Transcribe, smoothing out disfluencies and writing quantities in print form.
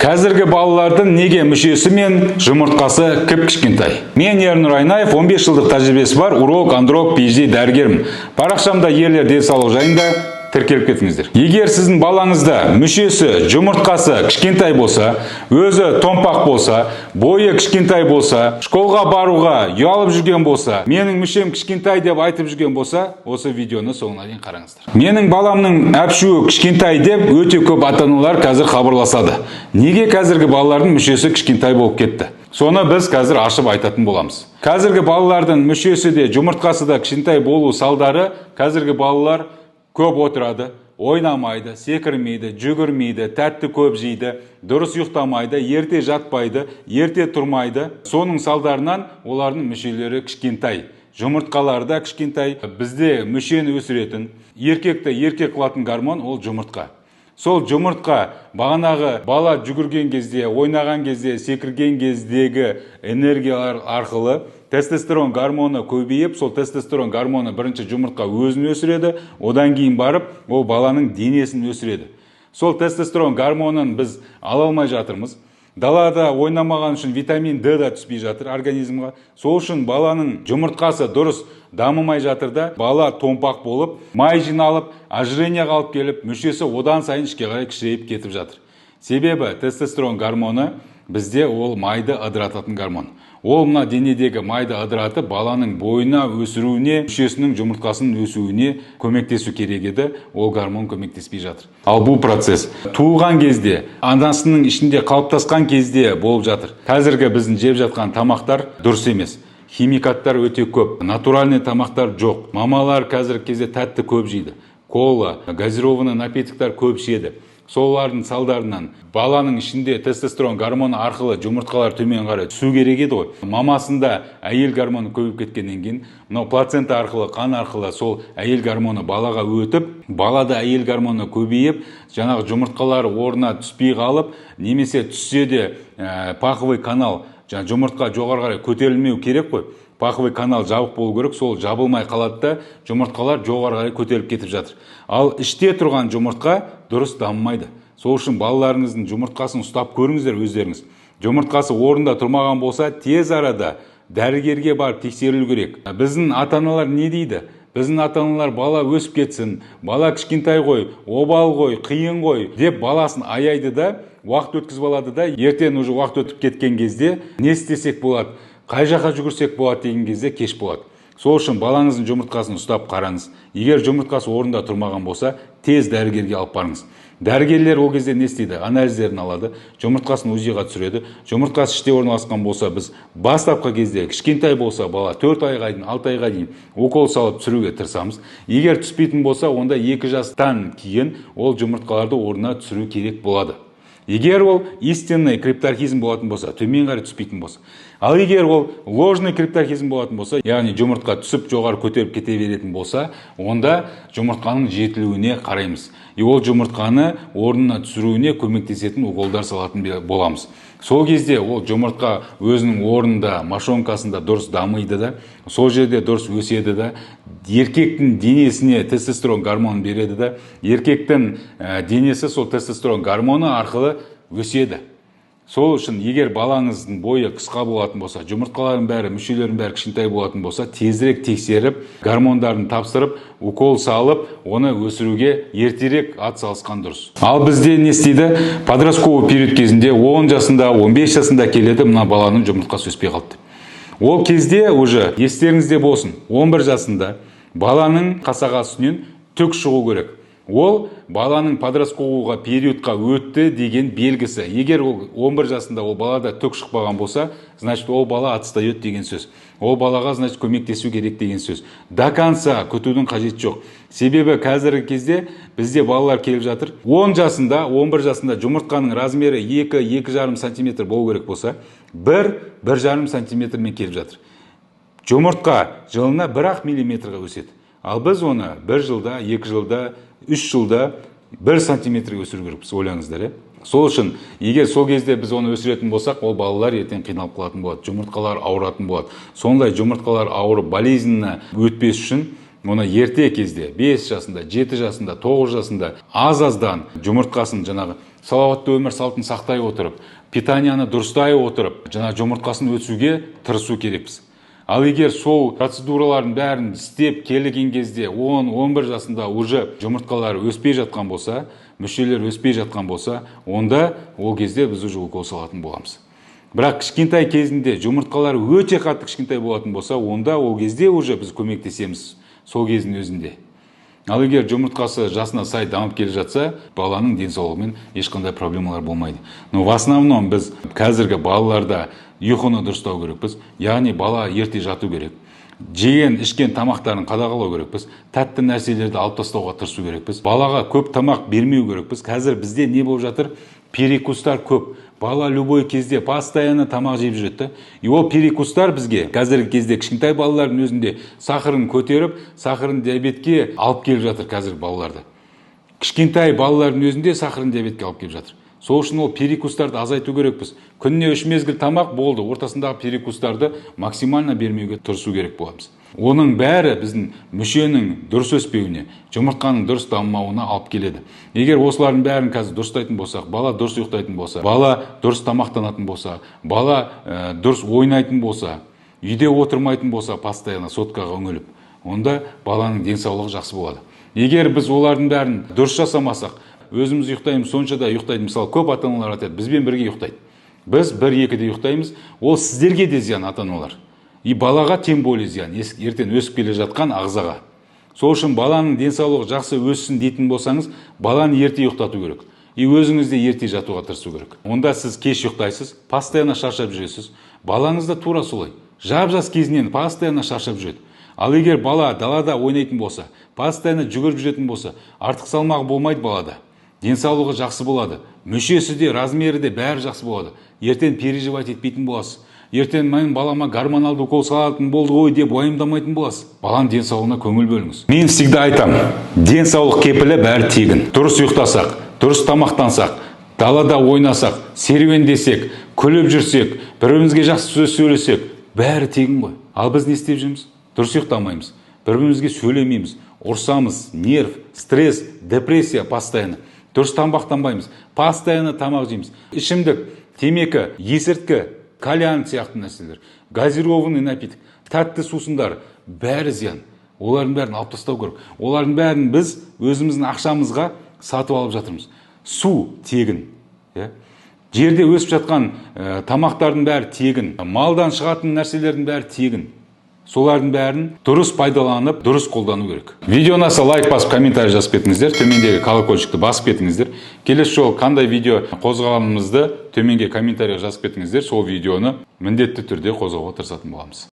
Қазіргі балалардың неге мүшесі мен жұмыртқасы кіп-кішкентай? Мен Ернұр Айнаев, 15 жылдық тәжірибесі бар уролог, андролог, PhD дәрігермін. Парақшамда ерлер денсаулығы жайында тіркеліп кетіңіздер. Егер сіздің балаңызда мүшесі, жұмыртқасы кішкентай болса, өзі томпақ болса, бойы кішкентай болса, школға баруға ұялып жүрген болса, менің мүшем кішкентай деп айтып жүрген болса, осы видеоны соңына дейін қараңыздар. Менің баламның әпшуі кішкентай деп өте көп ата-аналар қазір хабарласады. Неге қазіргі балалардың мүшесі кішкентай болып кетті? Соны біз қазір ашып айтатын боламыз. Қазіргі балалардың мүшесі де, жұмыртқасы да кішкентай болу салдары, қазіргі балалар көп отырады, ойнамайды, секірмейді, жүгірмейді, тәтті көп жейді, дұрыс ұйықтамайды, ерте жатпайды, ерте тұрмайды. Соның салдарынан олардың мүшелері кішкентай. Жұмыртқалары да кішкентай. Бізде мүшені өсіретін, еркекті еркек қылатын гормон ол жұмыртқа. Сол жұмыртқа бағанағы бала жүгірген кезде, ойнаған кезде, секірген кездегі энергиялар арқылы тестостерон гормоны көбейіп, сол тестостерон гормоны бірінші жұмыртқа өзін өсіреді, одан кейін барып, ол баланың денесін өсіреді. Сол тестостерон гормонын біз ала алмай жатырмыз. Далада ойнамаған үшін витамин D да түспей жатыр организмға. Сол үшін баланың жұмыртқасы дұрыс дамымай жатыр да, бала томпақ болып, май жиналып, ожирениеге алып келіп, мүшесі одан сайын ішке қарай кішірейіп кетіп жатыр. Себебі тестостерон гормоны бізде ол майды ыдырататын гормон. Ол мына денедегі майды ыдыратып, баланың бойына өсіруіне, мүшесінің жұмыртқасының өсуіне көмектесу керек еді, ол гормон көмектеспей жатыр. Ал бұл процесс туылған кезде, анасының ішінде қалыптасқан кезде болып жатыр. Қазіргі біздің жеп жатқан тамақтар дұрыс емес. Химикаттар өте көп, натуральный тамақтар жоқ. Мамалар қазіргі кезде тәтті көп жейді. Кола, газированный напитоктар көп ішеді. Солардың салдарынан баланың ішінде тестостерон гормоны арқылы жұмыртқалар төмен қарай түсу керек еді ғой. Мамасында әйел гормоны көбейіп кеткеннен кейін, мынау плацента арқылы, қан арқылы сол әйел гормоны балаға өтіп, балада әйел гормоны көбейіп, жаңағы жұмыртқалар орнына түспей қалып, немесе түссе де паховый канал, жұмыртқа жоғары қарай көтерілмеу керек қой. Паховый канал жабық болу керек, сол жабылмай қалады да, жұмыртқалар жоғары қарай көтеріліп кетіп жатыр. Ал іште тұрған жұмыртқа дұрыс дамымайды. Сол үшін балаларыңыздың жұмыртқасын ұстап көріңіздер өздеріңіз. Жұмыртқасы орында тұрмаған болса, тез арада дәрігерге барып тексерілу керек. Біздің ата-аналар не дейді? Біздің ата-аналар бала өсіп кетсін, бала кішкентай ғой, обал ғой, қиын ғой деп баласын аяйды да, уақыт өткізіп алады да, ертең уже уақыт өтіп кеткен кезде не істесек болады? Қай жаққа жүгірсек болады деген кезде кеш болады. Сол үшін балаңыздың жұмыртқасын ұстап қараңыз. Егер жұмыртқасы орында тұрмаған болса, тез дәрігерге алып барыңыз. Дәрігерлер ол кезде не істейді? Анализдерін алады, жұмыртқасын УЗИ-ға түсіреді. Жұмыртқасы іште орналасқан болса, біз бастапқы кезде кішкентай болса, бала 4 айға дейін, 6 айға дейін укол салып түсіруге тырысамыз. Егер түспейтін болса, онда 2 жастан кейін ол жұмыртқаларды орнына түсіру керек болады. Егер ол истинный крипторхизм болатын болса, төмен қарай түспейтін болса. Ал егер ол ложный крипторхизм болатын болса, яғни жұмыртқа түсіп жоғары көтеріп кете беретін болса, онда жұмыртқаның жетілуіне қараймыз. Ол жұмыртқаны орнына түсіруіне көмектесетін уколдар салатын боламыз. Сол кезде ол жұмыртқа өзінің орнында, мошонкасында дұрыс дамиды да, сол жерде дұрыс өседі да, еркектің денесіне тестостерон гормонын береді да, еркектің денесі сол тестостерон гормоны арқылы өседі. Сол үшін егер балаңыздың бойы қысқа болатын болса, жұмыртқалардың бәрі, мүшелердің бәрі кішкентай болатын болса, тезірек тексеріп, гормондарын тапсырып, укол салып, оны өсіруге ертерек атсалысқан дұрыс. Ал бізде не істейді? Подростковый период кезінде 10 жасында, 15 жасында келеді, мына баланың жұмыртқасы өспей қалды. Ол кезде уже естеріңізде болсын, 11 жасында баланың қасағасынан түк шығу керек. Ол баланың подростковый периодқа өтті деген белгісі. Егер 11 жасында ол балада түк шықпаған болса, значит ол бала отстает деген сөз. Ол балаға значит көмектесу керек деген сөз. До конца күтудің қажеті жоқ. Себебі қазіргі кезде бізде балалар келіп жатыр. 10 жасында, 11 жасында жұмыртқаның размері 2-2,5 сантиметр болу керек болса, 1-1,5 сантиметрмен келіп жатыр. Жұмыртқа жылына 1 миллиметрға өседі. Ал біз оны 1 жылда, 2 жылда, 3 жылда 1 сантиметрге өсіру керекпіз, ойлаңыздар. Сол үшін, егер сол кезде біз оны өсіретін болсақ, ол балалар ертең қиналып қалатын болады, жұмыртқалар ауыратын болады. Сондай жұмыртқалар ауырып, болезненно өтпес үшін оны ерте кезде 5 жасында, 7 жасында, 9 жасында аз-аздан жұмыртқасын жаңағы салауатты өмір салтын сақтай отырып, питанияны дұрыстай отырып, жаңа жұмыртқасын өсуге тырысу керекпіз. Ал егер сол процедуралардың бәрін істеп келген кезде 10-11 жасында уже жұмыртқалар өспей жатқан болса, мүшелер өспей жатқан болса, онда ол кезде біз уже укол салатын боламыз. Бірақ кішкентай кезінде жұмыртқалар өте қатты кішкентай болатын болса, онда ол кезде уже біз көмектесеміз сол кездің өзінде. Ал егер жұмыртқасы жасына сай дамып келе жатса, баланың денсаулығымен ешқандай проблемалар болмайды. Но в основном біз қазіргі балаларда ұйқыны дұрыстау керекпіз. Яғни бала ерте жату керек. Жеген, ішкен тамақтарын қадағалау керекпіз. Тәтті нәрселерді алып тастауға тырысу керекпіз. Балаға көп тамақ бермеу керекпіз. Қазір бізде не болып жатыр? Перекустар көп. Бала любой кезде постоянно тамақ жеп жүреді. И ол перекустар бізге қазіргі кезде кішкентай балалардың өзінде сахарын көтеріп, сахарын диабетке алып келіп жатыр қазіргі балаларды. Кішкентай балалардың өзінде сахарын диабетке алып келіп жатыр. Сол үшін ол перекустарды азайту керекпіз. Күніне 3 мезгіл тамақ болды, ортасындағы перекустарды максимально бермеуге тырысу керек боламыз. Оның бәрі біздің мүшенің дұрыс өспеуіне, жұмыртқаның дұрыс дамымауына алып келеді. Егер осылардың бәрін қазір дұрыстайтын болсақ, бала дұрыс ұйықтайтын болса, бала дұрыс тамақтанатын болса, бала дұрыс ойнайтын болса, үйде отырмайтын болса, постоянно соткаға үңіліп, онда баланың денсаулығы жақсы болады. Егер біз олардың бәрін дұрыс жасамасақ, өзіміз ұйықтаймыз, сонша да ұйықтайды. Мысалы, көп ата-аналар айтады, бізбен бірге ұйықтайды. Біз 1-2-де ұйықтаймыз, ол сіздерге де зиян, ата-аналар. И балаға тем более зиян, ертең өсіп келе жатқан ағзаға. Сол үшін баланың денсаулығы жақсы өссін дейтін болсаңыз, баланы ерте ұйықтату керек. И өзіңіз де ерте жатуға тырысу керек. Онда сіз кеш ұйықтайсыз, постоянно шаршап жүресіз. Балаңыз да тура солай. Жап-жас кезінен постоянно шаршап жүреді. Ал егер бала далада ойнайтын болса, постоянно жүгіріп жүретін болса, артық салмағы болмайды балада. Денсаулығы жақсы болады. Мүшесі де, размері де бәрі жақсы болады. Ертең переживать етпейтін боласыз. Ертең мен балама гормоналды укол салатын болды ғой деп уайымдамайтын боласыз. Баланың денсаулығына көңіл бөліңіз. Мен всегда айтам, денсаулық кепілі бәрі тегін. Дұрыс ұйықтасақ, дұрыс тамақтансақ, далада ойнасақ, серуендесек, күліп жүрсек, бір-бірімізге жақсы сөз сөйлесек, бәрі тегін ғой. Ал біз не істеп жүрміз? Дұрыс ұйықтамаймыз, бір-бірімізге сөйлемейміз, ұрсамыз, нерв, стресс, депрессия постоянно. Дұрыс тамақтанбаймыз, постоянно тамақ жейміз. Ішімдік, темекі, есірткі, кальян сияқты нәрселер, газированный напиток, тәтті сусындар, бәрі зиян. Олардың бәрін алып тастау керек. Олардың бәрін біз өзіміздің ақшамызға сатып алып жатырмыз. Су тегін. Жерде өсіп жатқан тамақтардың бәрі тегін. Малдан шығатын нәрселердің бәрі тегін. Солардың бәрін дұрыс пайдаланып, дұрыс қолдану керек. Видео ұнаса лайк басып, комментарий жазып кетіңіздер. Төмендегі колокольчикті басып кетіңіздер. Келесі жолы қандай видео қозғағанымызды төменге комментарий жазып кетіңіздер. Сол видеоны міндетті түрде қозғауға тырысатын боламыз.